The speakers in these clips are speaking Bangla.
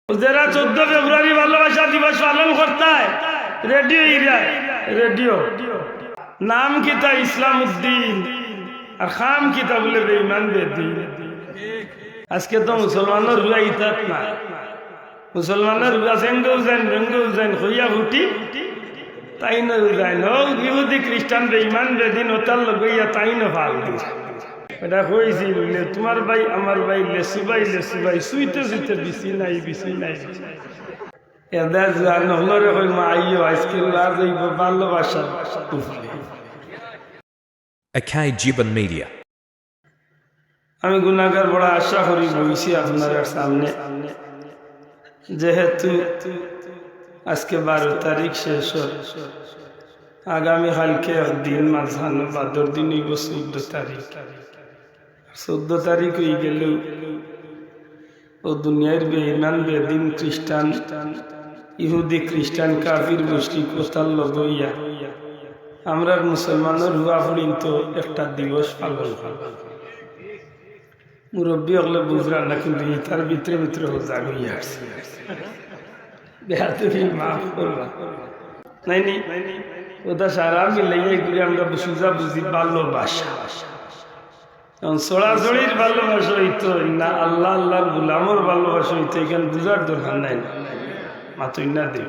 যারা 14 ফেব্রুয়ারি ভালোবাসা দিবস পালন করতায় রেডিও এরিয়ায় রেডিও নাম কিতা ইসলাম উদ্দিন আর খাম কিতা বলে বেঈমান বেদিন। আজকে তো মুসলমানের রুয়া ইতাত না, মুসলমানের রুয়া সেঙ্গেও যান হইয়া ফুটি তাই না যাইন হোক ইহুদি খ্রিস্টান বেঈমান বেদিন ওটার লগইয়া তাই না ভাল এটা কইছি বলে তোমার ভাই আমার ভাই লেসু ভাই সুইতে সুইতে বিসি নাই এদের নহলরে কই মা আইও আজকে আজ এই ভালোবাসা Akai Jiban Media. আমি গুনাহগার বড় আশা করি বইছি আপনার সামনে, যেহেতু আজকে 12 তারিখ শেষ, আগামী কালকে একদিন মাঝখানে বাদর দিন হইব 14 তারিখ। 14 তারিখ হয়ে গেল ও দুনিয়ার বেঈমান বেদিন খ্রিস্টান ইহুদি খ্রিস্টান কাফির মুশরিক ওতার লগইয়া আমরা মুসলমানের হুয়া পর্যন্ত একটা দিবস পালন করব। মুরব্বী হলে বুঝলাম না, কিন্তু তার ভিতরে হোজা হইয়া আসছে বেহাতে মাফ করবা নাই ওটা সারা মিলাইয়া ঘুরে আমরা সুজা বুঝি ভালোবাসা। সরাসরির ভালোবাসা হইতো না, আল্লাহ আল্লাহর গুলামর ভালোবাসা হইতো, এখানে বুঝার দরকার নাই, মাতুই না দেব।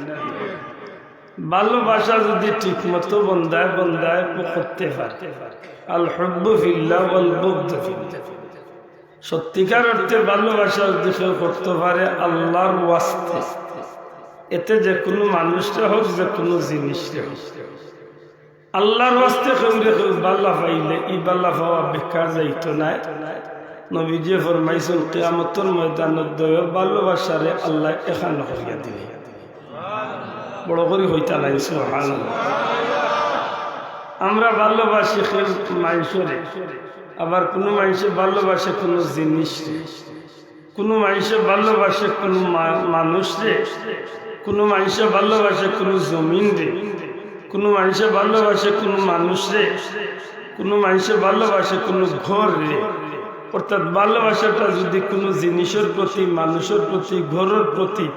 ভালোবাসা যদি ঠিক মতো বন্দায় করতে পারে, আল হুব্বু ফিল্লাহ ওয়াল বুগদু ফিল্লাহ, সত্যিকার অর্থে ভালোবাসা যদি কেউ করতে পারে আল্লাহর ওয়াস্তে, এতে যে কোনো মানুষটা হোক যে কোনো জিনিসটা হোক আল্লাহর ওয়াস্তে কেউ বাল্লা পাইলে ই বাল্লা পাওয়া বেকার যাইতো না। নবীজি ফরমাইছেন কিয়ামতের ময়দানত দয় ভালোবাসারে আল্লাহ এখানে করিয়া দিবে, বড় করে হইতা নাই। সুবহানাল্লাহ। আমরা ভালোবাসি মানুষরে, আবার কোনো মানুষে ভালোবাসে কোনো জিনিস, কোনো মানুষে ভালোবাসে কোনো মানুষ রে, কোনো মানুষে ভালোবাসে কোনো জমিন রে, কোনো মানুষে ভালোবাসে কোনো মানুষ রে, কোনো মানুষে ভালোবাসে কোনো ঘর রে। অর্থাৎ ভালোবাসাটা যদি কোনো জিনিসের প্রতি, মানুষের প্রতি, ঘরের প্রতি,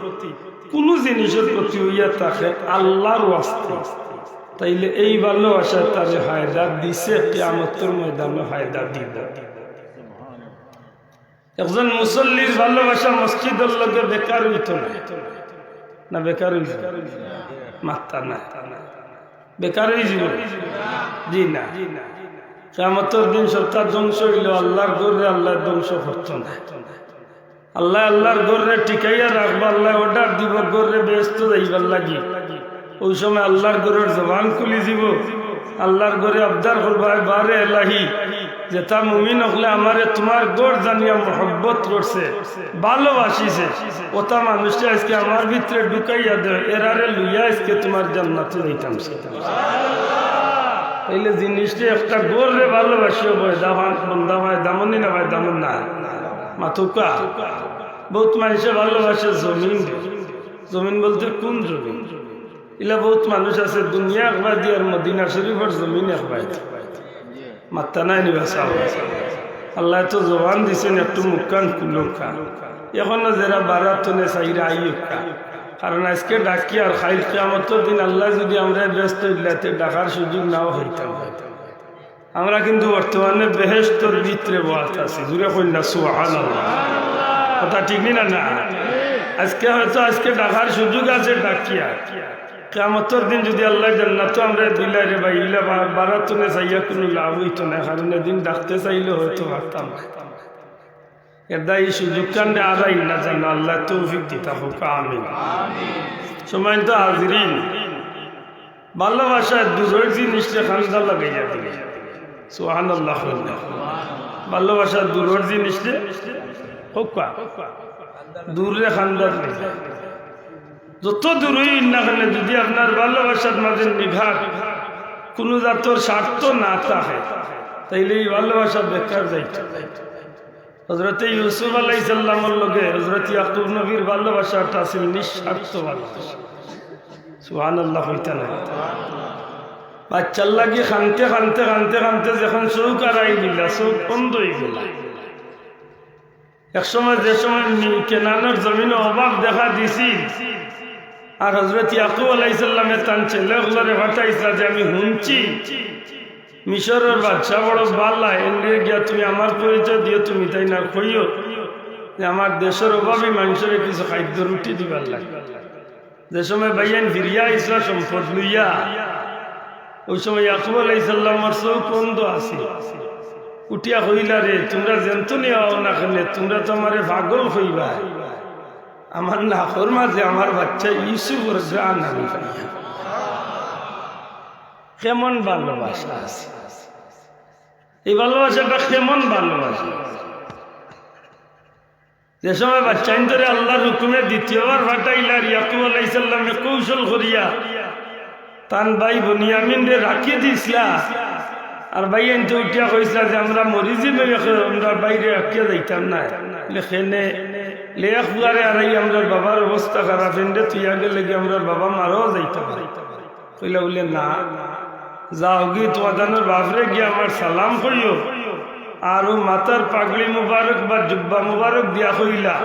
কোনো জিনিসের প্রতি হইয়া থাকে আল্লাহর ওয়াস্তে, তাইলে এই ভালোবাসা তারে হায়দার দিছে, কিয়ামতের ময়দানে হায়দার দিব। একজন মুসল্লির ভালোবাসা মসজিদের লগে বেকার হইত না বেকার হইত মাত্তা না বেকার হয়ে যাব জি না। কিয়ামতের দিন সপ্তাহ ধ্বংস হইল আল্লাহর গর্রে আল্লাহ ধ্বংস করত না। আল্লাহর গর্রে টিকাইয়া রাখবো, আল্লাহ অর্ডার দিব গর্রে ব্যস্ত যাইবার লাগি। ওই সময় আল্লাহর গরের জবান খুলি দিব, আল্লাহর গরে আবদার করবো বারে এলাহি, যে তা মুমিন হলে আমারে তোমার গড় জানিয়া মহব্বত করছে, ভালোবাসিছে, ওটা মানুষটা আজকে আমার ভিতরে ঢুকাইয়া দেয়, এরারে লইয়া আজকে তোমার জান্নাতে যাইতাম। তাইলে জিনিসটা একটা গড়ে ভালোবাসিও বই দামান বন্ধা হয় দামনি না ভাই দামন না মাথুকা। বহুত মানুষে ভালোবাসে জমিন বলতে কোন জমিন? ইলা বহুত মানুষ আছে দুনিয়া একবাদি আর মদিনা শরীফের জমিন একবাদি মাত্তা নাই নিবা। আল্লাহ তো জবান দিছেন একটু মুখান কুলকা, এখনো যারা বারাতনে চাইরা আইকা, কারণ আজকে ডাকি আর খাইল কিয়ামতের দিন আল্লাহ যদি আমরা ব্যস্ত ইল্লাতে ডাকার সুযোগ নাও হইতাম। আমরা কিন্তু বর্তমানে বেহেশতর ভিতরে বহাত আছি, জুড়ে কইনা সুবহানাল্লাহ, কথা ঠিক না না? আজকে হয়তো ডাকার সুযোগ আছে ডাকিয়া, কিয়ামতের দিন যদি আল্লাহ জান্নাত আমরা দিলাই রে ভাই, ইলা বারাতনে চাইয়া কোনো লাভ হইতো না, কারণ এদিন ডাকতে চাইলে হয়তো পারতাম না। এদা এই সুযোগ কাণ্ডে আড়াই না জানো, আল্লাহ তৌফিক দিতা হোক, আমিন। সময় তো হাজিরিন, ভালোবাসায় দূরের জিনিসটা খান্দা লাগাইয়া দিলে সুবহানাল্লাহ। ভালোবাসার দূরের জিনিসটা হোক দূরে খান্দার নেই, যত দূরই না কেন যদি আপনার ভালোবাসার মাঝে নিঘাত কোনো জাতর স্বার্থ না থাকে, তাইলে এই ভালোবাসা বেকার যাইতে। হযরত ইউসুফ আলাইহিস সালামের লগে হযরত ইয়াকুব নবীর ভালোবাসাটা ছিল নিঃস্বার্থ ভালোবাসা। সুবহানাল্লাহ হইতা না? বাচ্চার লাগি খানতে যখন চৌক আড়াই দিলা, চৌক বন্ধ হয়ে গেল, এক সময় যে সময় কেনানোর জমিনে অভাব দেখা দিছি আর হযরত ইয়াকুব আলাইহিস সালামে তার ছেলেগুলোরে পাঠাইছে যে আমি শুনছি মিশরের বাদশা বড় বাল্লা এনে গিয়া তুমি আমার পরিচয় দিও, তুমি তাই না কইও যে আমার দেশের অভাবে মানুষের কিছু খাদ্য রুটি দিবার লাগে। যে সময় ভাইয়ান ফিরিয়া ইসলা সম্পদ লইয়া ওই সময় ইয়াকুব আলাইহিস সালামের চোখ বন্ধ আছে, উঠিয়া কইলা রে তোমরা জেন্তু নিও না খেলে তোমরা তো আমারে পাগল হইবা, আমার নাফর মাঝে আমার বাচ্চা ইউসুফের গান আমি পাইয়া। কেমন ভালোবাসা আছে, এই ভালোবাসাটা কেমন ভালোবাসা। যে সময় বাচ্চা ধরে আল্লাহর হুকুমে দ্বিতীয়বার ফাটাইলার ইয়াকুব আলাইহিস সালামে কৌশল করিয়া তান ভাই বনিয়ামিন রে রাখি দিছিলা আর ভাই এনতে উঠিয়া কইসলা যে আমরা মরি যাবে, আমরা বাইরে রাখিয়া যাইতাম না লেখেনে লেখ বুয়ারে আর আমরা বাবার অবস্থা খারাপ এনে তুই আগে লেগে আমরা বাবা মারাও যাইতাম। কইলা বলে না যাও গি তোমাদের বাপরে গিয়ে আমার সালাম করিও আর ও মাথার পাগড়ি মুবারক বা জুব্বা মুবারক দিয়া কইলা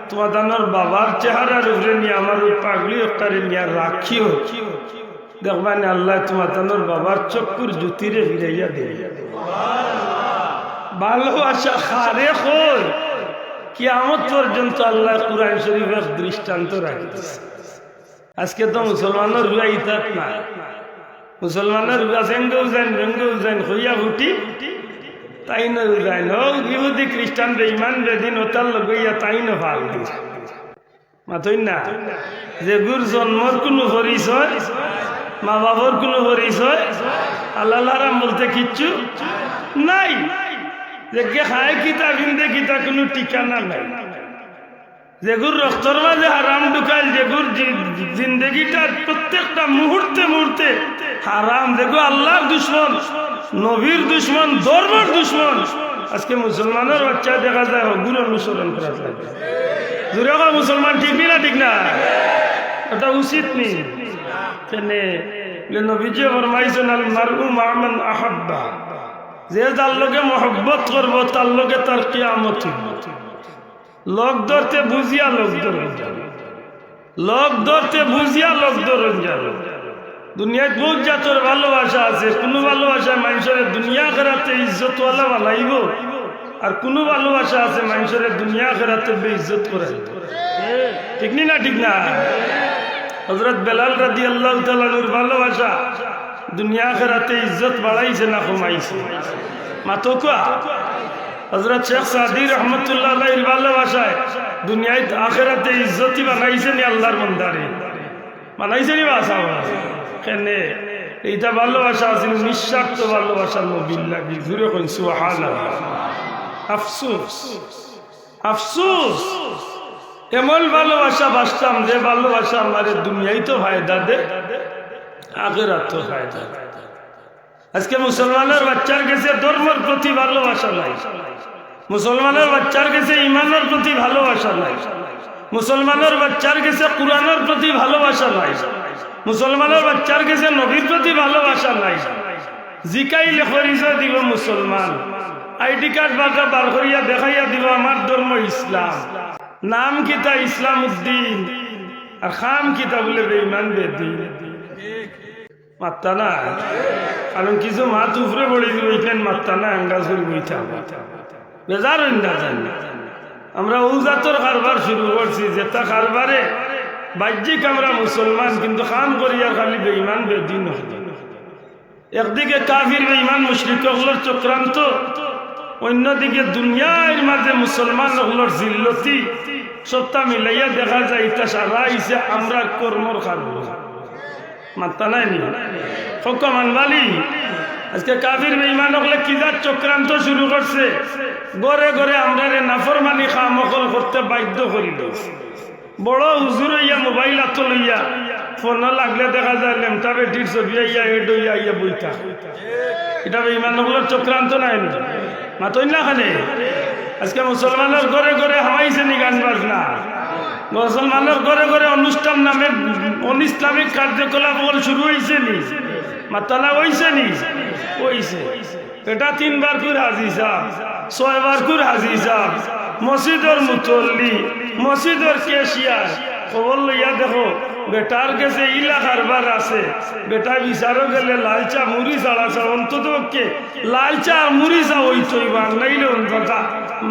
তোমাদের বাবার চেহারার উপরে নিয়ে আমার ওই পাগড়ি ওটারে নিয়ে রাখিও, দেখবা না আল্লাহ তোমাদের বাবার চক্ষুর জ্যোতিরে ফিরাইয়া দেয়। ভালোবাসা খারে কই কিয়ামত পর্যন্ত আল্লাহ কুরআন শরীফের দৃষ্টান্ত রাখিছে। আজকে তো মুসলমানের রুয়া ইতাত না, মুসলমানের রুয়া সেঙ্গেও যান হইয়া উঠি তাই না যায় ন ইহুদি খ্রিস্টান বেঈমান বেদিন ওতার লগাইয়া তাই না ভাল মাথই না যে গুর জন্মর কোনো পরিচয় মা বাবার কোনো পরিচয় আল্লাহ হারাম বলতে কিচ্ছু নাই, যে খায় কিতা বিন্দে কিতা কোনো ঠিকানা নাই, যেগুর রক্তর মাঝে হারাম ঢুকাইল, যেগুর জিন্দগিটার প্রত্যেকটা মুহূর্তে মুহূর্তে হারাম, যেগু আল্লাহর দুশ্মন, নবীর দুশ্মন, ধর্মের দুশ্মন। আজকে মুসলমানের বাচ্চা দেখা যায় হগুর অনুসরণ করা যায়। জোরে কয় মুসলমান ঠিক না ঠিক না, এটা উচিত নেই। নবীজি ফরমাইছেন আল মারউ মা মান আহাব্বা, যে যার লগে মহব্বত করবো তার লগে তার কিয়ামত। লোক ধরতে বুঝিয়া লোক ধরন যাবে, লোক ধরতে বুঝিয়া লোক ধরন যাবে। দুনিয়ায় বহুত জাতের ভালোবাসা আছে, কোনো ভালোবাসা মানুষের দুনিয়া খেরাতে ইজ্জতওয়ালা বানাইব, আর কোনো ভালোবাসা আছে মানুষের দুনিয়া খেরাতে বেইজ্জত করে। ঠিক না ঠিক না? হযরত বেলাল রাদিয়াল্লাহু তাআলা নূর ভালোবাসা দুনিয়া খেরাতে ইজ্জত বাড়াইছে না কমাইছে? মাতো কা হযরত শেখ সাদি রহমতুল্লাহ আলাইহির ভালোবাসায় দুনিয়ায় আখিরাতে ইজ্জতি বানাইছে নি আল্লাহর বান্দারে? বানাইছে নি বাসা? কেনে এইটা ভালোবাসা আছে নিঃস্বার্থ ভালোবাসা নবীর লাগি। জুড়ে কইন সুবহানাল্লাহ। আফসোস আফসোস এমন ভালোবাসা বাসতাম যে ভালোবাসা আমার দুনিয়ায় তো ফায়দা দে, আখিরাত তো ফায়দা। আজকে মুসলমানের বাচ্চার কাছে ধর্মের প্রতি ভালোবাসা নাই, মুসলমানের বাচ্চার কাছে ইমানের প্রতি ভালোবাসা নাই, মুসলমানের বাচ্চার কাছে কোরআনের প্রতি ভালোবাসা নাই, মুসলমানের বাচ্চার কাছে নবীর প্রতি ভালোবাসা নাই। জিকাইলে পরিচয় দিব মুসলমান, আইডি কার্ড বাটা বার করিয়া দেখাইয়া দিব আমার ধর্ম ইসলাম, নাম কিতা ইসলাম উদ্দিন, আর খাম কিতা বলে বেঈমান বেদিন। মাত্তা না, কারণ কিছু মাত উপরে পড়ে দিব এখান মাত্তা না আঙ্গাজ করে বইতে বেজার না জানি। আমরা ও জাতর কারবার শুরু করছি যেটা কারবারে বাহ্যিক আমরা মুসলমান কিন্তু খাম করিয়া খালি বেঈমান বেদিন। একদিকে কাফির বেঈমান মুশরিক হলোর চক্রান্ত, অন্যদিকে দুনিয়ার মাঝে মুসলমান হলোর জিল্লতি, সবটা মিলাইয়া দেখা যায় এটা সারা আইছে আমরা কর্মর কারণ। মাত্তা নাই নি হকমান বালি। আজকে কাফির বেঈমান হলে কিজার চক্রান্ত শুরু করছে, গড়ে গড়ে আমরা নাফরমানি খামকল করতে বাধ্য করি দিয়েছে। বড় হুজুর হইয়া মোবাইল হাত লইয়া ফোন লাগলে দেখা যায় লেমটা বেটির ছবি আইয়া হেড হইয়া আইয়া বইতা। এটা বেঈমান হলোর চক্রান্ত নাই নি? মাতই না খানে আজকে মুসলমানের ঘরে ঘরে হামাইছে নি গান বাজনা, মুসলমানের ঘরে ঘরে অনুষ্ঠান নামে অনিসলামিক কার্যকলাপ শুরু হয়েছে নি? মাতালা হইছে নি? হইছে। এটা 3 বার করে হাজি সাহ, 6 বার করে হাজি সাহ, মসজিদের মুতল্লি মসজিদের কেশিয়ার খবর লইয়া দেখো বেটার কাছে ইলা কারবার আছে বেটা বিচারও গেলে লাল চা মুড়ি ছাড়াছে অন্তত কে লাল চা মুড়ি চা ওই চইবার নাইলে অন্তত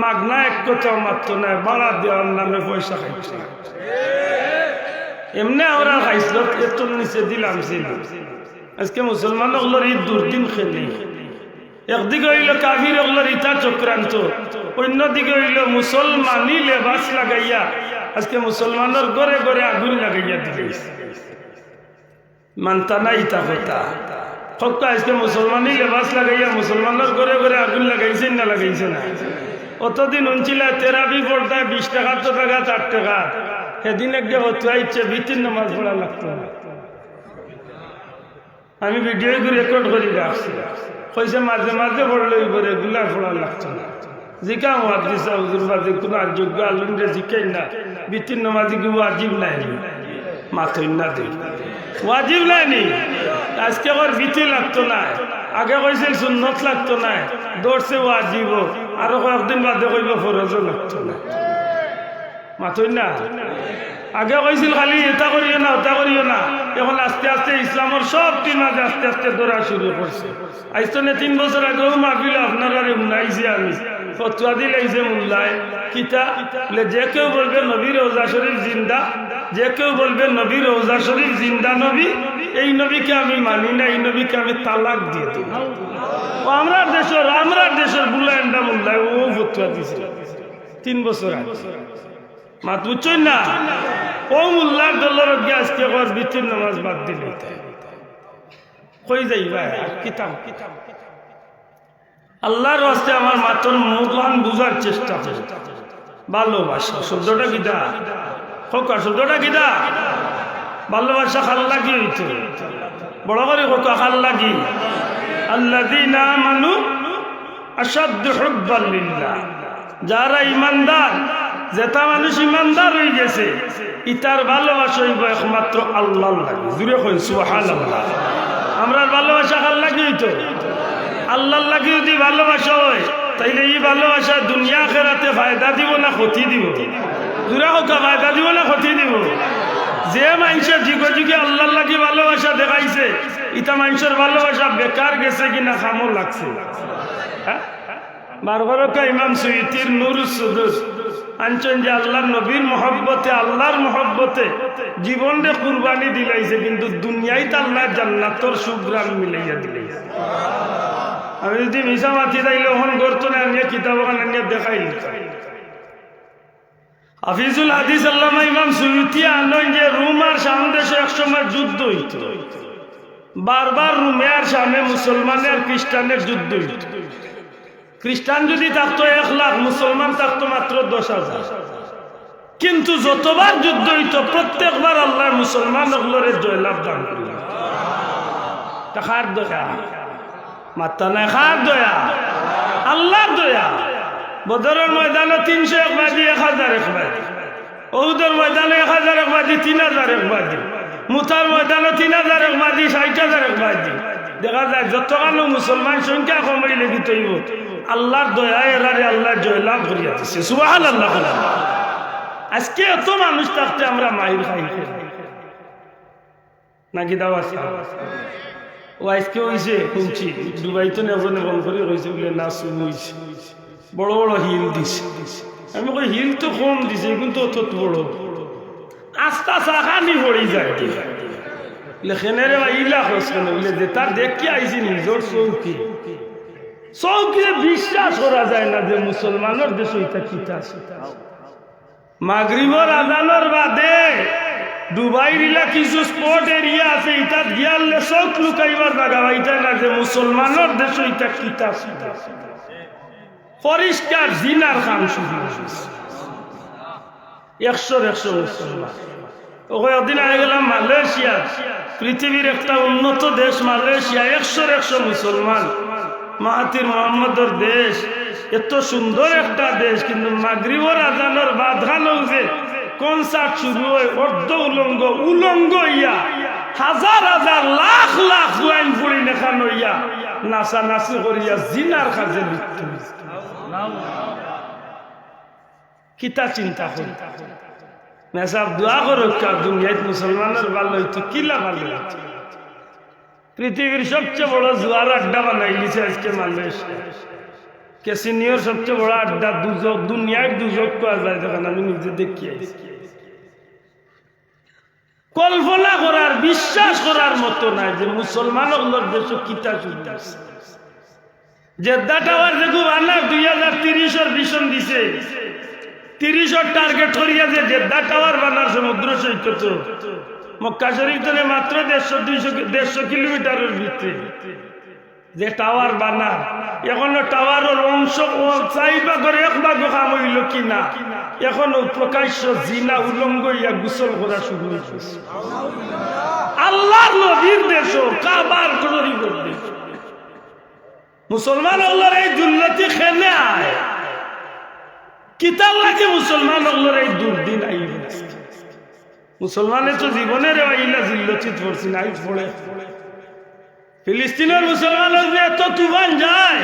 মাগনা এক কথা মাত্র নাই বাড়া দেওয়ার নামে পয়সা খাইছে এমনি ওরা খাইছিল এত নিচে দিলাম আজকে মুসলমান ওগুলোর ঈদ দুর্দিন খেলি একদিকে হইল কাফির ওগুলোর ইটা চক্রান্ত অন্যদিকে হইল মুসলমানি লেবাস লাগাইয়া আজকে মুসলমানের ঘরে ঘরে আগুন লাগাইয়া দিয়েছে মানতা না ইটা কথা হক আজকে মুসলমানি লেবাস লাগাইয়া মুসলমানের ঘরে ঘরে আগুন লাগাইছে না লাগাইছে না অতদিন উনছিল তেরাবি পড়তায় 20 টাকা তো টাকা 4 টাকা সেদিন একটা হতে ইচ্ছে ভিতির নামাজ পড়া লাগতো না আমি ভিডিও রেকর্ড করি রাখছি কইছে মাঝে মাঝে পড়লে রেগুলার পড়া লাগতো না জিকা মুহাদ্দিসা হুজুর বাদে কোন যোগ্য আলমরে জিকাই না ভিতির নামাজি কি ওয়াজিব নাই মাথই না দেই ওয়াজিব নাই নি আজকে ওর ভিতি লাগতো না আগে কইছিল সুন্নত লাগতো না দৌড়ছে ওয়াজিব আর কয়েকদিন বাদে কইব ফরজও লাগতো না মাথই না আগে কইছিল খালি এটা করিও না ওটা করিও না এখন আস্তে আস্তে ইসলামের সব টির মাঝে আস্তে আস্তে দৌড়া শুরু করছে আজ তো 3 বছর আগেও মাহফিল আপনারা শুনাইছি আমি ফতোয়া দিলে যে মোল্লায় কিতা যে কেউ বলবে নবী রওজা শরীফ জিন্দা যে কেউ বলবে নবী রওজা শরীফ জিন্দা নবী এই নবীকে আমি মানি না এই নবীকে আমি তালাক দিয়ে দেব আমরা দেশের বুলাইন্ডা মোল্লায় ও ফতোয়া দিছে 3 বছর আগে মাত বুঝছই না ও মোল্লার দলের আজকে ভিতর নামাজ বাদ দিলে কই যাইবা কিতাব আল্লাহর রাস্তায় আমার মাতন মূল্যায়ন বুঝার চেষ্টা করে ভালোবাসা শব্দটা কিটা হোকা শব্দটা কিটা ভালোবাসা খাল্লা কি হইতো বড় করে হোকা খাল্লা কি আল্লাযীনা আমানু আশাদ্দু হুব্বান লিল্লাহ যারা ঈমানদার যেটা মানুষ ঈমানদার হয়ে গেছে ইতার ভালোবাসা হইব একমাত্র আল্লাহর লাগে জুড়ে কই সুবহানাল্লাহ আমরা ভালোবাসা খাল্লা কি হইতো আল্লাহর লাগি যদি ভালোবাসা হয় তাইলে এই ভালোবাসা দুনিয়া আখিরাতে ফায়দা দিব না ক্ষতি দিব দুরা হোক ফায়দা দিব না ক্ষতি দিব যে মানুষের যুগে যুগে আল্লাহর লাগি ভালোবাসা দেখাইছে ইটা মানুষের ভালোবাসা বেকার গেছে কিনা খামো লাগছে বারবারকা ইমাম সুয়ুতির নুরুস সুদুস আনছেন যে আল্লাহর নবীর মহব্বতে আল্লাহর মহব্বতে জীবনরে কুরবানি দিলাইছে কিন্তু দুনিয়ায় তো আল্লাহ জান্নাতর সুগ্রাম মিলাইয়া দিলাইছে আমি যদি মিশা মাতি তাইলে ওখান করতো না আমি কিতাব আনিয়ে দেখাই হাফিজুল হাদিস আল্লামা ইমাম সুয়ুতি আনন যে রোম আর শাম দেশে একসময় যুদ্ধ হইত বারবার রোমে আর শামে মুসলমানের খ্রিস্টানের যুদ্ধ হইত খ্রিস্টান যদি থাকতো 1 লাখ মুসলমান থাকতো মাত্র 10,000 কিন্তু যতবার যুদ্ধ হইত প্রত্যেকবার আল্লাহ মুসলমান ওগুলোরে জয়লাভ দান করলেন টাকার দয়া মাত্রা নাই খার দয়া আল্লাহর দয়া বদরের ময়দানে 301 বাদি 1001 বাদি ওহুদের ময়দানে 1001 বাদি 3001 বাদি মুতার ময়দানে 3001 বাদি 60,000 বাদি দেখা যায় যতখানো মুসলমান সংখ্যা কমাইলে কি তৈব আল্লাহর দয়া এরারে আল্লাহ জয়লাভ করিয়া দিচ্ছে সুবহানাল্লাহ আজকে এত মানুষ থাকতে আমরা মাইর খাই নাকি দাওয়া ও আজকে হয়েছে শুনছি দুবাইতে নেবনে বল করে হয়েছে বলে নাচ হয়েছে বড় বড় হিল দিছে আমি কই হিল তো কম দিছে কিন্তু অত বড় আস্তা চাখানি পড়ি যায় লেখেনেরে ইলা হসকেন বলে যে তার দেখি আইছি নিজের চৌকি চৌকিতে বিশ্বাস করা যায় না যে মুসলমানের দেশ ওইটা কিতা মাগরিবর আজানের বাদে দুবাই রিলা কিছু স্পট এরিয়া আছে এটা গিয়ালে চৌক লুকাইবার জায়গা এটা না যে মুসলমানের দেশ ওইটা কিতা পরিষ্কার জিনার কাম শুরু হয়েছে 100 মুসলমান ওই একদিন আগে গেলাম মালয়েশিয়া পৃথিবীর একটা উন্নত দেশ মালয়েশিয়া 100 মুসলমান মাহাতির মোহাম্মদর দেশ এত সুন্দর একটা দেশ কিন্তু মাগরিবর আজানের বাধানো যে কনসার্ট শুরু হয় অর্ধ উলঙ্গ ইয়া হাজার হাজার লাখ লাখ লাইন ফুড়ি দেখানো ইয়া নাচা নাচি করিয়া জিনার কাজে লিপ্ত কিতা চিন্তা করি মেসাব দোয়া করো দুনিয়ায় মুসলমানের ভালো হইতো কিলা ভালো হইতো পৃথিবীর সবচেয়ে বড় জুয়ার আড্ডা বানাই দিছে আজকে মালয়েশিয়া ক্যাসিনোর সবচেয়ে বড় আড্ডা দুজক দুনিয়ায় দুজক পাওয়া যায় তখন আমি নিজে দেখি কল্পনা করার বিশ্বাস করার মতো নাই যে মুসলমান দেশ কিতা শুনতে জেদ্দা টাওয়ার দেখো আল্লাহ 2030 ভিশন দিছে 30 টার্গেট করিয়া যে জেদ্দা টাওয়ার বানার সমুদ্র সৈকত মক্কা শরীফ থেকে মাত্র 150 কিলোমিটারের ভিতরে যে টাওয়ার বানা এখনো টাওয়ারের অংশ 4 ভাগ কাম হইল কিনা এখনো প্রকাশ্য জিনা উলঙ্গ ইয়া গোসল করা শুরু হয়েছে আল্লাহর নবীর দেশ কাবার শরীফ দেশ মুসলমান আল্লাহর এই দুর্নীতি খেলে আয় কিতাব লাগে মুসলমান আল্লাহর এই দুর্দিন আই মুসলমানের তো জীবনের আইলা জিল্লতিত পড়ছি নাই পড়ে ফিলিস্তিনের মুসলমানের যে এত তুফান যায়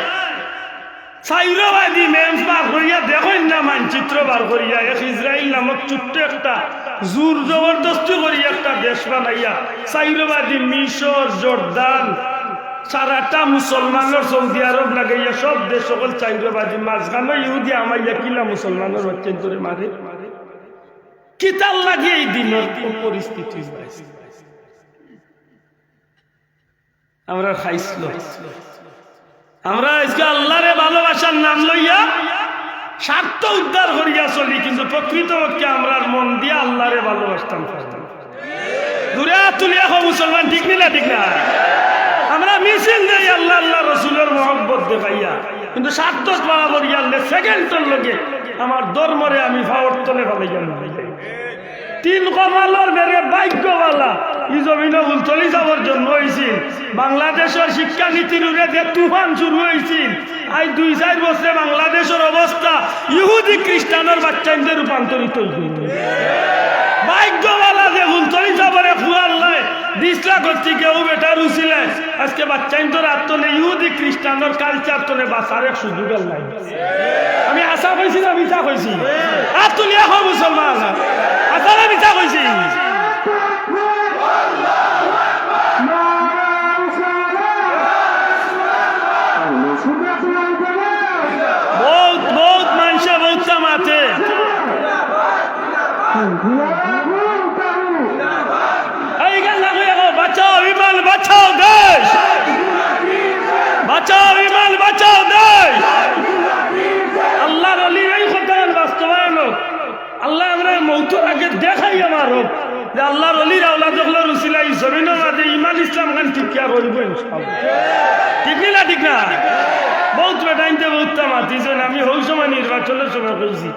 সাইরবাদী মেমস বার করিয়া দেখেন না মানচিত্র বার করিয়া এক ইসরায়েল নামক ছোট্ট একটা জোর জবরদস্তি করিয়া একটা দেশ বানাইয়া সাইরবাদী মিশর জর্দান সারাটা মুসলমানের সৌদি আরব লাগাইয়া সব দেশ সকল চাইরবাদী মাঝখানে ইহুদি আমাইয়া কিলা মুসলমানের হচ্ছে ধরে মারে কিতাল লাগে এই দিনের পরিস্থিতি আমরা খাইছিল আমরা আজকে আল্লাহরে ভালোবাসার নাম লইয়া স্বার্থ উদ্ধার করিয়া চলি কিন্তু প্রকৃতপক্ষে আমরা মন দিয়ে আল্লাহরে ভালোবাসতাম দূরে তুলিয়া মুসলমান ঠিক না ঠিক না আমরা মিছিল দেই আল্লাহ আল্লাহ রসুলের মহব্বত দেখাইয়া কিন্তু স্বার্থ পাওয়া করিয়া সেকেন্ডের লগে আমার ধর্মরে আমি ভাবর তলে ভালো জানি তিন কমালর বেড়ে ভাগ্যওয়ালা এই জমিনে উলতলি যাবার জন্ম হয়েছিল বাংলাদেশের শিক্ষানীতির উড়ে তুফান শুরু হয়েছিল আজ 2-4 বছরে বাংলাদেশের অবস্থা ইহুদি খ্রিস্টানের বাচ্চাদের রূপান্তরিত ভাগ্যওয়ালা যে উলতলি যাবারে ফুয়ার লাই 20 লাখ হচ্ছে কেউ বেটার উচিলে আজকে বাচ্চাইন্তর আত্মনে ইহুদি খ্রিস্টানের কালচার তোনে বাঁচার এক সুযোগ নাই আমি আশা কইছি না মিছা কইছি আর তুলিয়া হো মুসলমান আশা না মিছা কইছি বহুত বহুত মানুষে বহুত মাথে বাঁচাও ইমান বাঁচাও দেশ বাঁচাও ইমান বাঁচাও দেশ আল্লাহর ওলির এই কথার বাস্তবায়ন আল্লাহ আমরা মৌতের আগে দেখাই আমার যে আল্লাহর ওলির আওলাদ হলোর উসিলাই জমিনের মাঝে ইমান ইসলাম খান ঠিক করবো ঠিক না ঠিক না বহুত বেটাইনতে বহুত মাতিছেন আমি ওই সময় নির্বাচনের সময় কইছি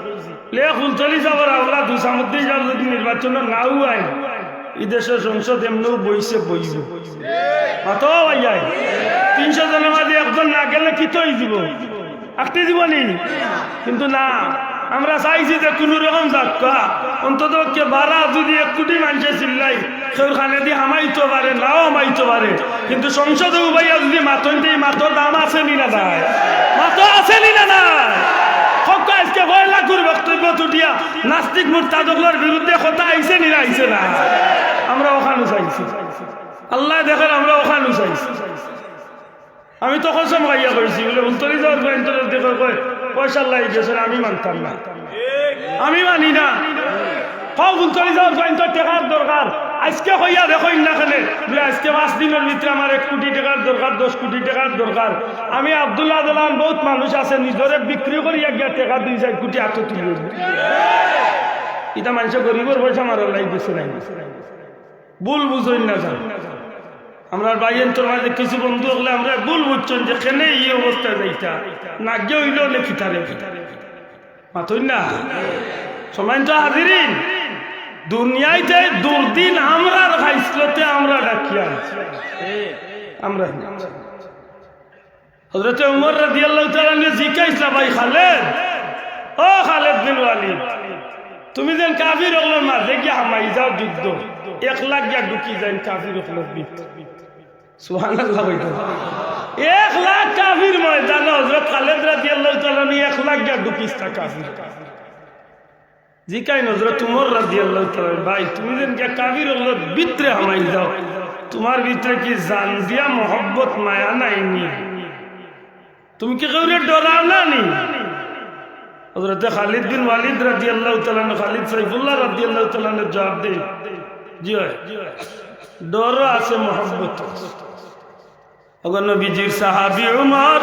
লে ফুলতলি যাবার আওলাদ হুসামুদ্দিন যাব যদি নির্বাচন নাও আইন এই দেশের সংসদ এমনিও বইছে বইব কত ভাইয়াই 300 জনের মাঝে একজন না গেলে কি তৈ দিব আঁকতে দিব নি কিন্তু না আমরা চাইছি যে কোনো রকম যাক্কা অন্তত বারা যদি 1 কোটি মানুষের চিল্লাই সেওর খানে দিয়ে হামাইতে পারে নাও হামাইতে পারে কিন্তু সংসদে উবাইয়া যদি মাতন দিয়ে মাতর দাম আছে নি না নাই মাতো আছে নি না নাই আজকে 6 লাখের বক্তব্য তুটিয়া নাস্তিক মুরতাদগুলোর বিরুদ্ধে কথা আইছে নি আইছে না আমরা ওখানে চাইছি আল্লাহ দেখেন আমরা ওখানে চাইছি আমি তো কসম খাইয়া কইছি বলে উত্তরি যাওয়ার পয়েন্টের দেখে কয় পয়সা লাই গেছে আমি মানতাম না আমি মানি না কও উত্তরি যাওয়ার পয়েন্টের টাকার দরকার আজকে কইয়া দেখো না খানে বলে আজকে 5 দিনের ভিতরে আমার 1 কোটি টাকার দরকার 10 কোটি টাকার দরকার আমি আব্দুল্লাহ দলান বহুত মানুষ আছে নিজরে বিক্রি করিয়া গিয়া টাকা 2-4 কোটি হাতে তুলে এটা মানুষ গরিবের পয়সা মারার লাই গেছে নাই ভুল বুঝই না জান আমরা বাইয়ের তোর মাঝে কিছু বন্ধু হলে আমরা ভুল বুঝছেন যে কেন এই অবস্থা যাইতা না গিয়ে হইলেও লেখি তারে মাতই না সময় তো হাজিরিন দুনিয়াতে দুর্দিন আমরা খাইছিলতে আমরা ডাকিয়া আমরা হযরত ওমর রাদিয়াল্লাহু তাআলা নে জিজ্ঞাসা ভাই খালেদ ও খালেদ বিন ওয়ালিদ তুমি যেন কাফির হলো মাঝে গিয়ে হামাই যাও যুদ্ধ 1 লাখ গিয়া ঢুকি যান কাফির হলো সুবহানাল্লাহ বইতো 1 লাখ কাফির ময়দানে হযরত খালেদ রাদিয়াল্লাহু তাআলা নি 1 লাখ গিয়া ঢুকিস্তা কাফির জিকাই হযরত উমর রাদিয়াল্লাহু তাআলা ভাই তুমি যেন কে কাফির হলো ভিতরে হামাই যাও তোমার ভিতরে কি জান দিয়া মোহব্বত মায়া নাইনি তুমি কি কাউরে ডরাও না নি হযরত খালিদ বিন ওয়ালিদ রাদিয়াল্লাহু তাআলা খালিদ সাইফুল্লাহ রাদিয়াল্লাহু তাআলা জবাব দেয় জি হয় ডর আছে মোহব্বত ওগো নবীজির সাহাবী উমর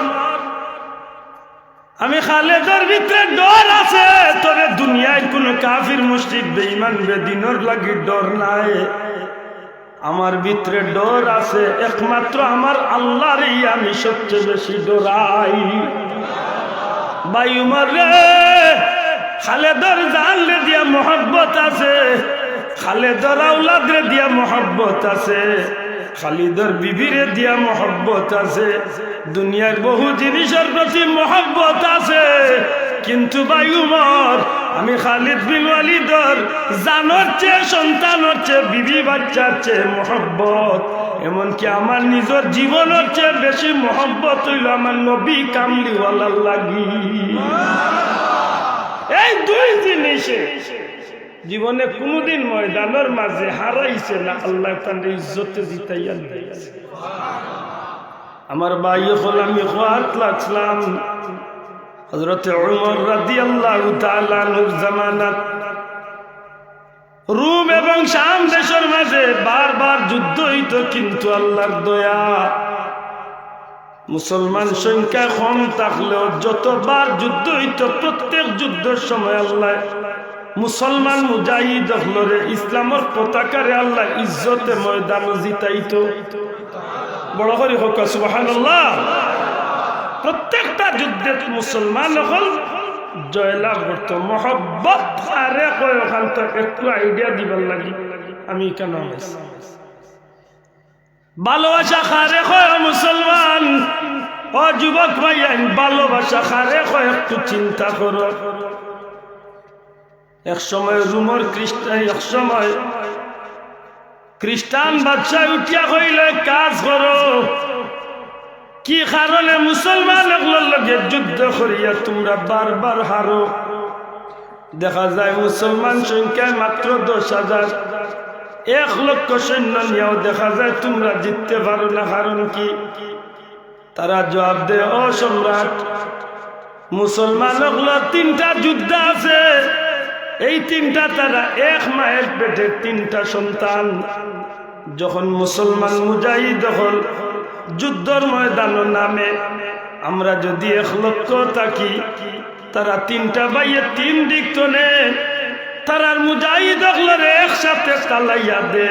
আমি খালেদের ভিতরে ডর আছে তবে দুনিয়ায় কোনো কাফির মুশরিক বেঈমান বেদিনের লাগি ডর নাই আমার ভিতরে ডর আছে একমাত্র আমার আল্লাহরই আমি সবচেয়ে বেশি ডরাই ভাই উমর রে খালেদের জানলে দিয়া মোহব্বত আছে খালেদের আওলাদরে দিয়া মোহব্বত আছে খালিদের বিবিরে দিয়া মোহব্বত আছে দুনিয়ার বহু জিনিসের প্রতি মোহব্বত আছে কিন্তু ভাই উমর আমি খালিদ বিন ওয়ালিদর জানোর চেয়ে সন্তানের চেয়ে বিবি বাচ্চার চেয়ে মোহব্বত এমনকি আমার নিজের জীবনের চেয়ে বেশি মোহব্বত হইল আমার নবী কামলিওয়ালার লাগি এই দুই জিনিসে জীবনে কোনদিন ময়দানের মাঝে হারাইছে না আল্লাহ তাআলা ইজ্জতে জিতাইয়া দিয়েছে আমার ভাই হল আমি হাত লাগলাম হযরত উমর রাদিয়াল্লাহু তাআলা নূর জামানাত রোম এবং শাম দেশের মাঝে বারবার যুদ্ধ হইত কিন্তু আল্লাহর দয়া মুসলমান সংখ্যা কম থাকলেও যতবার যুদ্ধ হইত প্রত্যেক যুদ্ধের সময় আল্লাহ মুসলমান মুজাহিদ হলরে ইসলামের পতাকারে আল্লাহ ইজ্জতে ময়দান জিতাইত বড় করে হোক সুবহানাল্লাহ প্রত্যেকটা যুদ্ধে মুসলমান হল জয়লাভ করত মোহব্বত আরে কয় ওখান তো একটু আইডিয়া দিবার লাগি আমি কেন ভালোবাসা খারে কয় মুসলমান ও যুবক ভাই ভালোবাসা খারে কয় একটু চিন্তা করো এক সময় রোমের খ্রিস্টান বাদশা উঠিয়া কইলে কাজ করো কি কারণে মুসলমান লগে যুদ্ধ করিয়া তোমরা বারবার হারো দেখা যায় মুসলমান সংখ্যা মাত্র 10,000 1,00,000 সৈন্য নিয়েও দেখা যায় তোমরা জিততে পারো না কারণ কি তারা জবাব দেয় ও সম্রাট মুসলমান তিনটা যুদ্ধ আছে এই তিনটা তারা এক মায়ের পেটে তিনটা সন্তান যখন মুসলমান মুজাহিদ হল যুদ্ধের ময়দানে নামে আমরা যদি 1,00,000 থাকি তারা তিনটা বাইয়ে তিন দিক টনে তারার মুজাহিদ হলরে একসাথে চালাইয়া দে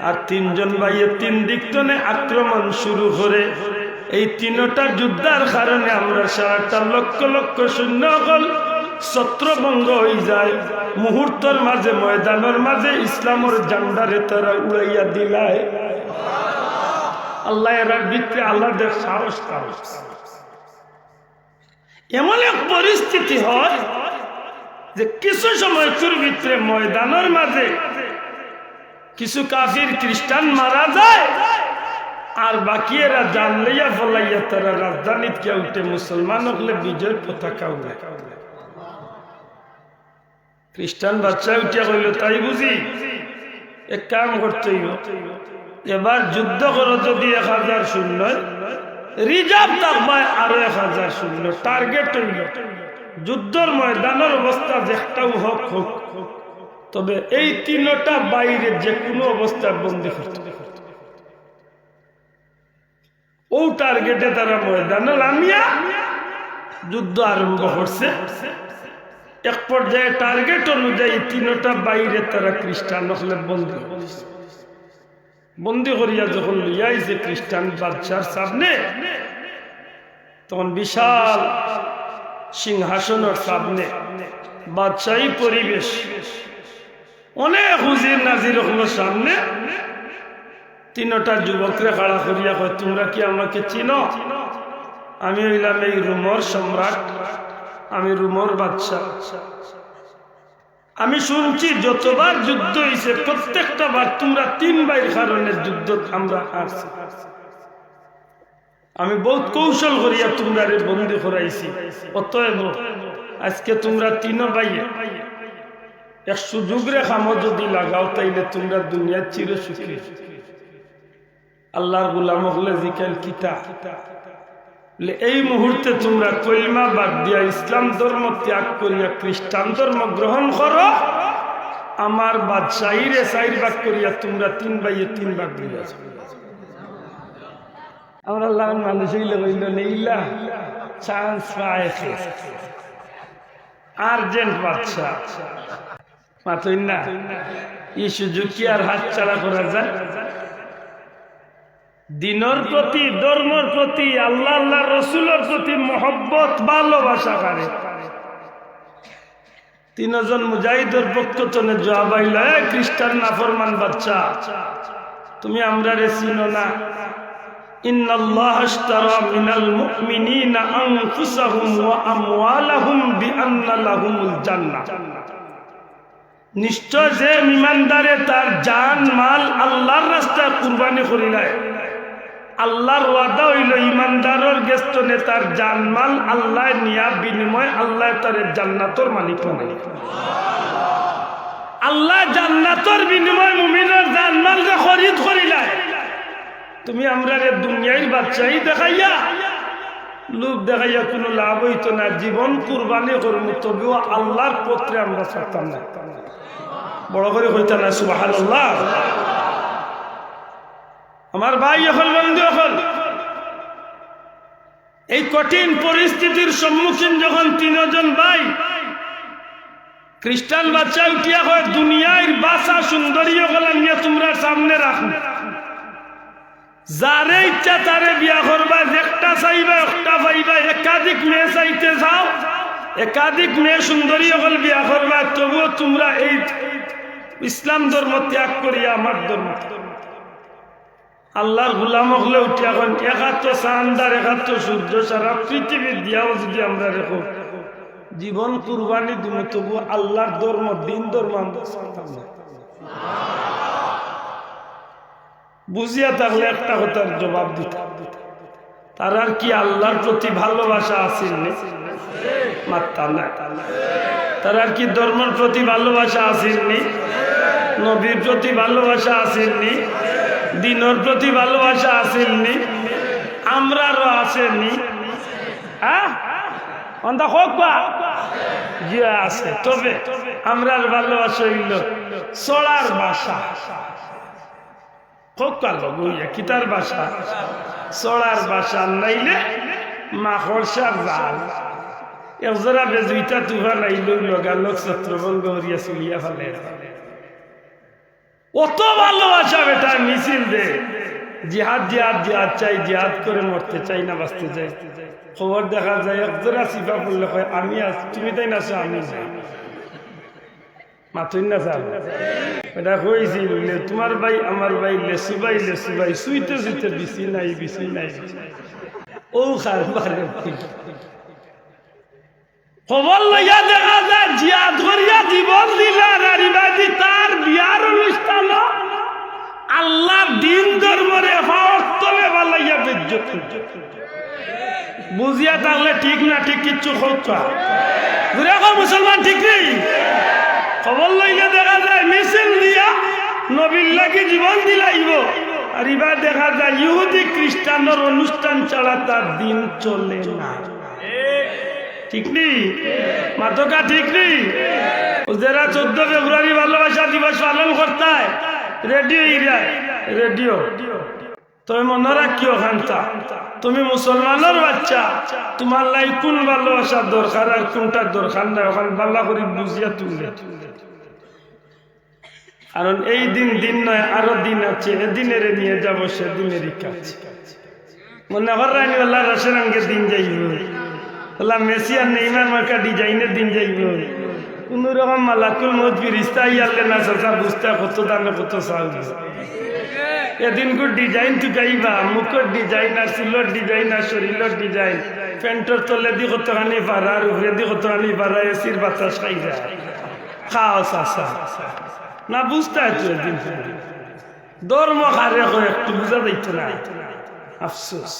আর তিনজন বাইয়ে তিন দিক টনে আক্রমণ শুরু করে এই তিনটা যুদ্ধের কারণে আমরা সারাটা লক্ষ লক্ষ সৈন্য হল ছত্রভঙ্গ হয়ে যায় মুহূর্তের মাঝে ময়দানের মাঝে ইসলামের ঝান্ডারে তারা উড়াইয়া দিলায় আল্লাহ এর ভিতরে আল্লাহদের সাহস এমন এক পরিস্থিতি হয় যে কিছু সময় ভিতরে ময়দানের মাঝে কিছু কাফির খ্রিস্টান মারা যায় আর বাকি এরা জান লইয়া ফলাইয়া তারা রাজধানীত কে উঠে মুসলমান হলে বিজয় পতাকা উড়ে খ্রিস্টান বাচ্চা উঠিয়া কইল তাই বুঝি এক কাম করতে এবার যুদ্ধ করো যদি 1,000 সৈন্য রিজার্ভ থাকবে আরো 1,000 সৈন্য টার্গেট হইল যুদ্ধের ময়দানের অবস্থা যেটাও হোক হোক তবে এই তিনটা বাইরে যে কোনো অবস্থা বন্দী করতে ও টার্গেটে তারা ময়দানে নামিয়া যুদ্ধ আরম্ভ করছে এক পর্যায়ে টার্গেট অনুযায়ী তিনটা বাইরে তারা খ্রিস্টান হলে বন্দি করিয়া যখন লইয়াইছে খ্রিস্টান বাদশার সামনে তখন বিশাল সিংহাসনের সামনে বাদশাহী পরিবেশ অনেক হুজির নাজির হলো সামনে তিনটা যুবকরে খাড়া করিয়া কয় তোমরা কি আমাকে চিনো আমি হইলাম এই রোমের সম্রাট আমি রোমের বাদশা আমি শুনছি যতবার যুদ্ধ হয়েছে প্রত্যেকটা বার তোমরা 3 ভাইয়ের কারণে যুদ্ধ আমরা হারছি আমি বহুত কৌশল করিয়া তোমরা বন্দি করাইছি অতএব আজকে তোমরা 3 ভাইয়ে এক সুযোগ রে খামো যদি লাগাও তাইলে তোমরা দুনিয়ার চির সুখী। আল্লাহর গোলাম হলে জিকাল কিতা এই মুহূর্তে তোমরা কলিমা বাদ দিয়া ইসলাম ধর্ম ত্যাগ করিয়া খ্রিস্টান ধর্ম গ্রহণ করো, আমার বাদশাহীরে 4 ভাগ করিয়া তোমরা 3 ভাইয়ে 3 ভাগ দিয়া যাও। আমরা আল্লাহ মানুষ হইলে হইল নেইলা চান্স পায় আর্জেন্ট বাদশা মাতই না, এই সুযোগ কি আর হাত ছাড়া করা যায়? দিনের প্রতি, ধর্মের প্রতি, আল্লাহ আল্লাহ রসুলের প্রতি মহব্বত ভালোবাসা করে 3 জন মুজাহিদের পক্ষ থেকে জবাব আইল, খ্রিস্টান নাফরমান বাচ্চা, তুমি আমরা রে চিনো না? ইন্নাল্লাহা আশতারা মিনাল মুমিনিনা আনফুসাহুম ওয়া আমওয়ালাহুম বিআন্না লাহুমুল জান্নাহ। নিশ্চয় যে ইমানদারে তার জান মাল আল্লাহর রাস্তায় কুরবানি করিলায়, আল্লাহর ওয়াদা হইল ইমানদারের গেস্তনে তার জান মাল আল্লাহ নিয়া বিনিময় আল্লাহ তার জান্নাতের মালিক বানায়। আল্লাহ জান্নাতের বিনিময় মুমিনের জান মাল রে খরিদ করিলায়। তুমি আমরা রে দুনিয়ার বাদশাহী দেখাইয়া, লোক দেখাইয়া কোনো লাভ হইতো না। জীবন কুরবানি করবো, তবুও আল্লাহর পত্রে আমরা ছাড়তাম না। বড় করে কইতা না সুবহানাল্লাহ। আমার ভাই এখন বন্ধু, এখন এই কঠিন পরিস্থিতির সম্মুখীন যখন 3 জন ভাই খ্রিস্টান বাচ্চা উঠিয়া হয়, দুনিয়ার বাসা সুন্দরী গলা নিয়ে তোমরা সামনে রাখো, যারে ইচ্ছা তারে বিয়া করবা, একটা চাইবা একটা পাইবা, একাধিক মেয়ে চাইতে যাও, একাধিক মেয়ে সুন্দরী হল বিয়া করবা, তবুও তোমরা এই ইসলাম ধর্ম ত্যাগ করিয়া আমার ধর্ম, আল্লাহর গোলাম হলে উঠিয়া এখন 71 চাঁদার 71 সূর্য সারা পৃথিবী দিয়াও যদি আমরা রেখো, জীবন কুরবানি দিব, তবু আল্লাহর ধর্ম, দিন ধর্ম আমরা ছাড়তাম না। বুঝিয়া থাকলে একটা কথার জবাব দিতে, তার আর কি আল্লাহর প্রতি ভালোবাসা আসেন মারতাম না? তার আর কি ধর্মের প্রতি ভালোবাসা আসেননি? নবীর প্রতি ভালোবাসা আসেননি? দিনের প্রতি ভালোবাসা আসেননি? আমরারও আসেননি? হ্যাঁ অন্ধা হোক বা জি আছে, তবে আমরার ভালোবাসা হইল চড়ার বাসা। খুব কালো বইয়া কিতার বাসা, চড়ার বাসা, নাইলে মাকড়সার জাল। একজোড়া বেজুইটা তুফান আইল লগালোক ছত্রভঙ্গ হরিয়া চুলিয়া ফেলে। অত ভালোবাসা বেটা মিছিল দে, জিহাদ জিহাদ জিহাদ চাই, জিহাদ করে মরতে চাই না বাঁচতে চাই। খবর দেখা যায় একজোড়া চিপা পড়লে কয় আমি আছি, তুমি তাই না আমি যাই মাথুই না চাল। এটা কইছিল তোমার ভাই আমার ভাই লেসু ভাই সুইতে সুইতে বিছি নাই ও খারবারে খবর লইয়া দেখা যায় জিয়াদ করিয়া জীবন দিলা নারীবাদী তার বিয়ার অনুষ্ঠান আল্লাহর দিন ধর্মরে হস্তবে বালাইয়া বেজ্জত। বুঝিয়া থাকলে ঠিক না ঠিক কিচ্ছু খোঁজা ঘুরে মুসলমান ঠিক নেই। খবর লইলে দেখা যায় মিছিল দিয়া নবীর লাগি জীবন দিলাইব, আর এবার দেখা যায় ইহুদি খ্রিস্টানের অনুষ্ঠান ছাড়া তার দিন চলে না। ঠিক নেই মাতকা? ঠিক নেই? যারা 14 ফেব্রুয়ারি ভালোবাসা দিবস পালন করতে রেডিও তুমি মনে রাখিও খান্তা, তুমি মুসলমানের বাচ্চা, তোমার লাই কোন ভালোবাসা দরকার আর কোনটা দরকার নাই ওখানে বাল্লা করে বুঝিয়া তুললে। কারণ এই দিন নয়, আরো দিন আছে, এদিনের নিয়ে যাবো সেদিনেরই কাজ। মনে হরানি আল্লাহ রসের আঙ্গে দিন যাইব, আল্লাহ মেসি আর নেইমার মার্কা ডিজাইনের দিন যাইব। কোন রকম মালাকুল মত ফিরিস্তা ইয়ালে না চাচা বুঝতে কত দামে কত চাল এদিন কো ডিজাইন টুকাইবা, মুখের ডিজাইন আর চুলোর ডিজাইন আর শরীরের ডিজাইন, প্যান্টর তলে দি কতখানি পারা আর উপরে দি কতখানি পারা, এসির বাতাস খাই যায় খাও চাচা না বুঝতে তো এদিন ধর্ম খারে একটু বুঝা যাইত না। আফসোস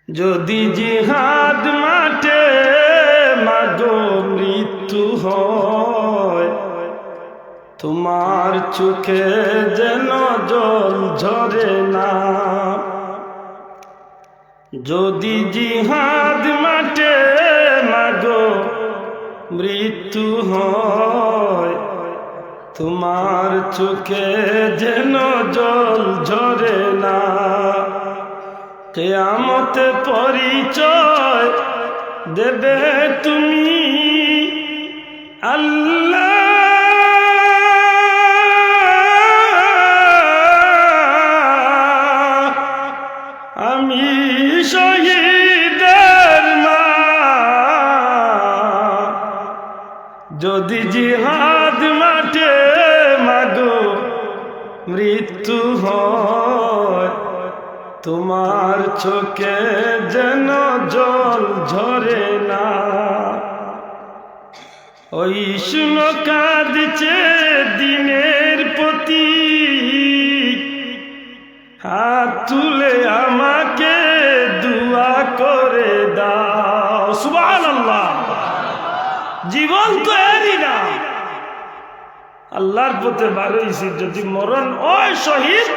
যদি জিহাদ মাঠে মাগো মৃত্যু মৃত্যু হয় তোমার চোখে যেন জল ঝরে না। যদি জিহাদ মাঠে মাগো মৃত্যু হয় তোমার চোখে যেন জল ঝরে না। কিয়ামতে পরিচয় দেবে তুমি আল্লাহ, আমি শহীদের মা। যদি জিহাদ মাঠে মাগো মৃত্যু হয় তোমার চোখে যেন জল ঝরে না। ওই শুনো কাঁদছে দিনের প্রতি, হাত তুলে আমাকে দুয়া করে দাও। সুবহানাল্লাহ। জীবন তো এরই না, আল্লাহর পথে বাড়াইছি। যদি মরণ ওই শহীদ,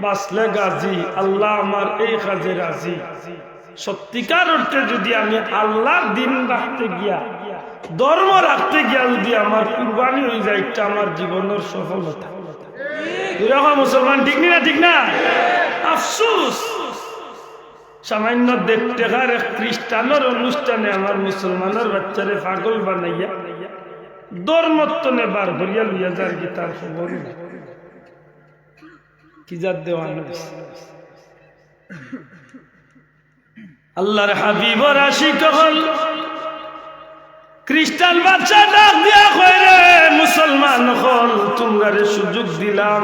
বাঁচলে গাজী, আল্লাহ আমার এই কাজে রাজি। সত্যিকার অর্থে যদি আমি আল্লাহর দিন রাখতে গিয়া, ধর্ম রাখতে গিয়া যদি আমার কুরবানি হয়ে যায়, এটা আমার জীবনের সফলতা। মুসলমান ঠিক না? ঠিক না? আফসোস, সামান্য দেখতে এক খ্রিস্টানের অনুষ্ঠানে আমার মুসলমানের বাচ্চারে পাগল বানাইয়া ধর্মত্বনে বার ভরিয়া লইয়া যার গীতার খবর কি যার দেওয়ান। আল্লাহর হাবিবর আশিক হল খ্রিস্টান বাচ্চা ডাক দিয়া কয় রে মুসলমান হল, তোমরা রে সুযোগ দিলাম,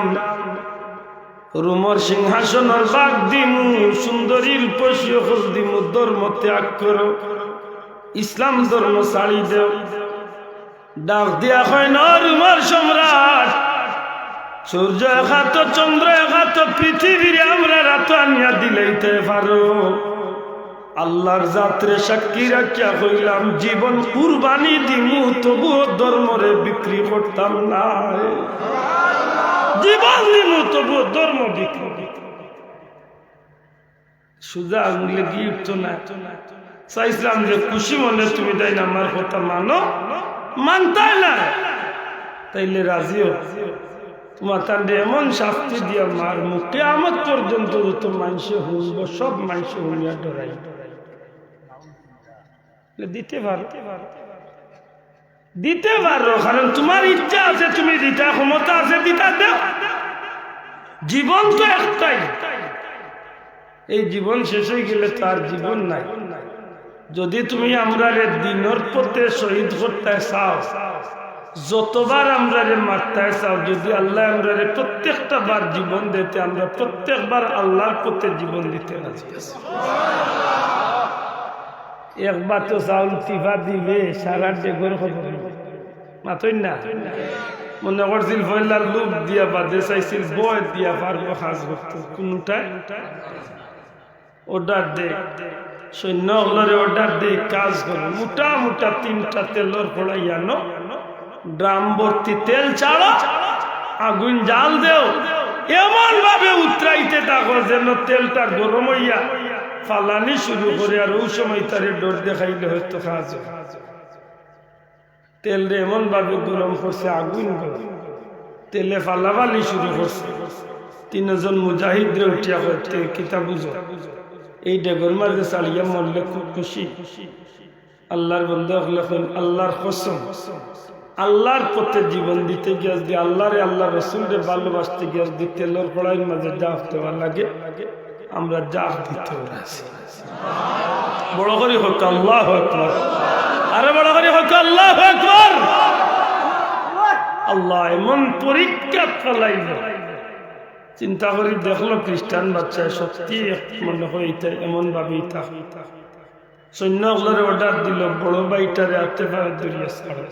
রুমর সিংহাসনের বাগ দিমু, সুন্দরীর রূপসী হল দিমু, ধর্ম ত্যাগ করো, ইসলাম ধর্ম ছাড়ি দেও। ডাক দিয়া কয় ন রুমর সম্রাট, সূর্য একাত, চন্দ্র একাত, পৃথিবীর আমরা রাত আনিয়া দিলেইতে পারো। আল্লাহর যাত্রে সাক্ষী রাখিয়া কইলাম, জীবন কুরবানি দিমু, তবুও ধর্মরে বিক্রি করতাম না। জীবন দিমু তবুও ধর্ম বিক্রি। সুজা আঙুলে গিয়ে উঠতো না। চাইছিলাম যে খুশি মনে তুমি তাই না আমার কথা মানো, মানতাই না, তাইলে রাজিও। তোমার তান্ডে এমন শাস্তি দিয়া মার মুখে আমার পর্যন্ত যত মানুষে শুনবো, সব মানুষ শুনিয়া ডরাই দিতে পারো, দিতে পারো, কারণ তোমার ইচ্ছা আছে, তুমি দিতে ক্ষমতা আছে, দিতে দেও। জীবন তো একটাই, এই জীবন শেষ হয়ে গেলে তার জীবন নাই। যদি তুমি আমরা দিনের পথে শহীদ করতে চাও, যতবার আমরা মারতে চাও, যদি আল্লাহ আমরা প্রত্যেকটা বার জীবন দিতে, আমরা প্রত্যেকবার আল্লাহর পথে জীবন দিতে রাজি আছি। একবার তো চাউল টিফা দিবে সারা ডেগর খবর মাতই না। মনে করছিল ফয়লার লোক দিয়া বাদে চাইছিল বয় দিয়া পারবো কাজ করতে, কোনটাই অর্ডার দে, সৈন্য হলরে অর্ডার দে, কাজ করে মোটা মোটা 3টা তেলের ফড়াই আনো, ড্রাম ভর্তি তেল ছাড়ো, আগুন জাল দেও, এমন ভাবে উতরাইতে থাকো যেন তেলটা গরম হইয়া ফালানি শুরু করে। আর ওই সময় তারে ডর দেখাইলে হয়তো কাজ। তেল রে এমন ভাবে গরম করছে, আগুন গরম, তেলে ফালাফালি শুরু করছে। 3জন মুজাহিদ রে উঠিয়া করতে কিতা বুঝো, এই ডেগর মারে চালিয়া মরলে খুব খুশি। আল্লাহর বন্ধু আল্লাহর কসম, আল্লাহর পথে জীবন দিতে গিয়ে যদি আল্লাহরে আল্লাহ রসুলরে ভালোবাসতে গিয়ে যদি তেলের কড়াইয়ের মাঝে জাফ দেওয়া লাগে, আমরা জাফ দিতে আছি। বড় করে হোক আল্লাহু আকবার, আরে বড় করে হোক আল্লাহু আকবার। আল্লাহ এমন পরীক্ষা ফলাইল, চিন্তা করি দেখলো খ্রিস্টান বাচ্চা সত্যি মনে হয় এমন ভাবেই থাকে। সৈন্যগুলোর অর্ডার দিল, বড় ভাইটারে হাতে পায়ে ধরিয়া ছাড়ো।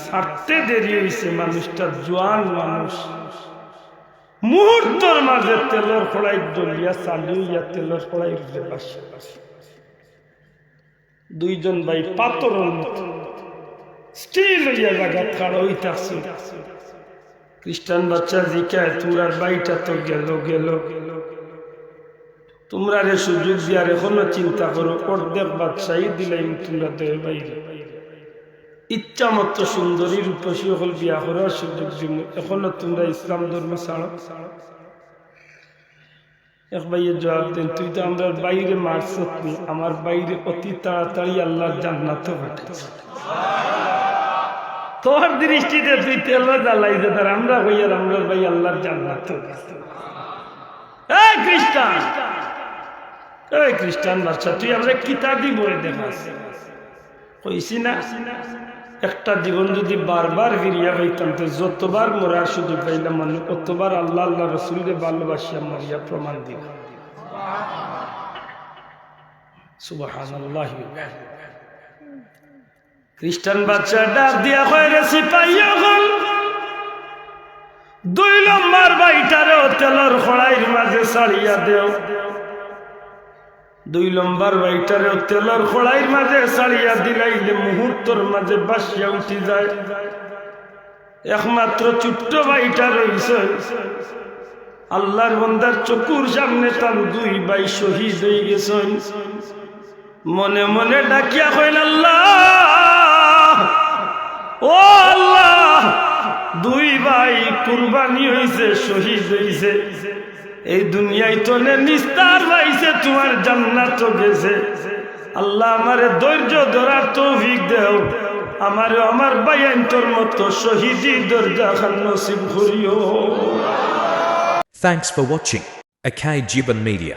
ছাড়তে দেরি হয়েছে, মানুষটা জোয়ান মানুষ, মুহূর্তের মাঝে তেলের কড়াই জ্বলিয়া চালু ইয়া তেলের কড়াই দুইজন ভাই পাথরের মতো স্টিল হইয়া জায়গা খাড়া হইতাছে। খ্রিস্টান বাচ্চা জিকায় তোমরা বাইটা তো গেল গেল, তোমরা রে সুযোগ দিয়ার এখনো চিন্তা করো, অর্ধেক বাদশাহী দিলাই তোমরা দেয় বাইরে। ইচ্ছা মতো সুন্দরী রূপসী হল বিয়া করার সুযোগ দিব, এখনো তোমরা ইসলাম ধর্ম ছাড়ো। এক ভাইয়ের জবাব দেন, তুই তো আমরা বাইরে মারছত নি, আমার বাইরে অতি তাড়াতাড়ি আল্লাহর জান্নাতে পাঠাইছে। তোর দৃষ্টিতে তুই তেল জ্বালাইছে, তার আমরা হইয়ার আমরা ভাই আল্লাহর জান্নাতে। এই খ্রিস্টান, এই খ্রিস্টান বাচ্চা, তুই আমরা কিতাবই বই দেখাস কইছি না, একটা জীবন যদি বারবার ফিরিয়া পাইতাম তো যতবার মরার সুযোগ পাইলাম মানে ততবার আল্লাহ আল্লাহ রসুলকে ভালোবাসিয়া মরিয়া প্রমাণ দিল। সুবহানাল্লাহ। খ্রিস্টান বাচ্চা ডাক দিয়া কয় রে সিপাইয়া হল, 2 নম্বর বাইটারে তেলের খড়াইয়ের মাঝে ছাড়িয়া দেও। 2 নম্বর বাইটারে তেলের খড়াইয়ের মাঝে ছাড়িয়া দিলাইলে মুহূর্তের মাঝে বাসিয়া উঠি যায়। একমাত্র ছোট্ট বাইটা রইছে, আল্লাহর বান্দার চকুর সামনে তার 2 ভাই শহীদ হয়ে গেছেন। মনে মনে ডাকিয়া কইল, আল্লাহ ও আল্লাহ, 2 ভাই কুরবানি হইছে, শহীদ হইছে, এই দুনিয়ায় তো নিস্তার পাইছে, তোমার জান্নাত গেছে। আল্লাহ আমারে ধৈর্য ধরার তৌফিক দেও, আমারে আমার ভাইয়ান্তর মতো শহীদি দরজা খান নসিব করিও। Thanks for watching Akai Jiban Media.